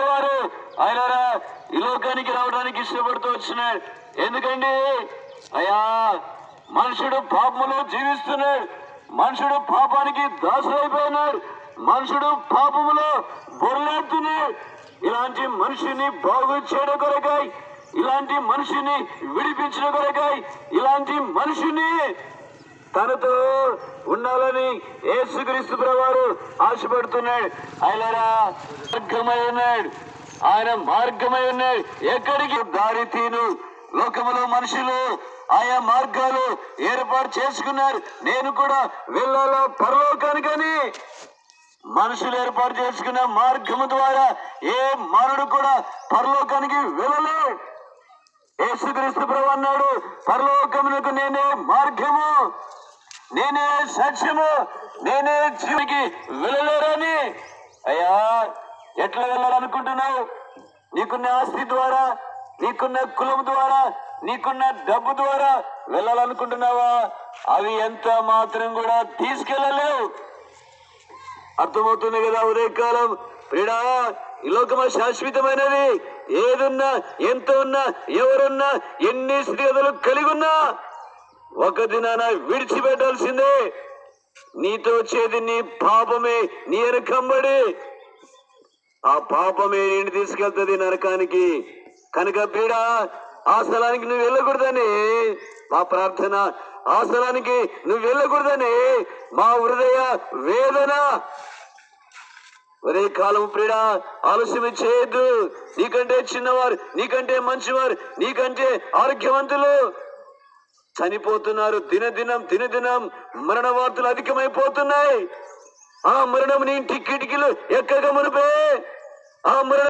వారు ఆయన ఈ లోకానికి రావడానికి ఇష్టపడుతూ వచ్చినాడు. ఎందుకండి అయ్యా, మనుషుడు పాపములో జీవిస్తున్నాడు, మనుషుడు పాపానికి దాసులైపోయినాడు, మనుషుడు పాపములో బొరలాడుతున్నాడు. ఇలాంటి మనిషిని బాగు చేయడం కొరకాయి, ఇలాంటి మనిషిని విడిపించడం కొరకాయి, ఇలాంటి మనిషిని తనతో ఉండాలని యేసుక్రీస్తు ప్రభువారు ఆశపడుతున్నాడు. ఆయన మార్గమై ఉన్నాడు, ఆయన మార్గమై ఉన్నాడు. ఎక్కడికి దారి తీను లోకములో మనుషులు ఆయా మార్గాలు ఏర్పాటు చేసుకున్నారు. నేను కూడా వెళ్ళాలా పరలోకానికని మనుషులు ఏర్పాటు చేసుకున్న మార్గము ద్వారా ఏ మానవుడు కూడా పరలోకానికి వెళ్ళలేడు. యేసుక్రీస్తు ప్రభువు అన్నాడు, పరలోకమునకు నేనే మార్గము, నేనే సత్యము, నేనే జీవికి వెళ్ళలేరని. అయ్యా, ఎట్లా వెళ్ళాలనుకుంటున్నావు? నీకున్న ఆస్తి ద్వారా, నీకున్న కులం ద్వారా, నీకున్న డబ్బు ద్వారా వెళ్ళాలనుకుంటున్నావా? అవి ఎంత మాత్రం కూడా తీసుకెళ్ళలేవు. అర్థమవుతుంది కదా? ఉదయకాలం ప్రియుడా, ఈ లోకము శాశ్వతమైనది. ఏదున్నా, ఎంత ఉన్నా, ఎవరున్నా, ఎన్ని స్థితిగతులు కలిగి ఉన్నా ఒక దినాన విడిచిపెట్టాల్సిందే. నీతో వచ్చేది నీ పాపమే, నీ వెనకంబడి ఆ పాపమే నేను తీసుకెళ్తుంది నరకానికి. కనుక ప్రియుడా, ఆ స్థలానికి నువ్వు వెళ్ళకూడదని మా ప్రార్థన, ఆ స్థలానికి నువ్వు వెళ్ళకూడదని మా హృదయ వేదన. ఒరే కాలం ప్రియుడా, ఆలస్యం చేయొద్దు. నీకంటే చిన్నవారు, నీకంటే మంచివారు, నీకంటే ఆరోగ్యవంతులు చనిపోతున్నారు. దినదినం మరణ వార్తలు అధికమైపోతున్నాయి. ఆ మరణం నీ ఇంటి కిటికీలు ఎక్కక మునిపే ఆ మరణం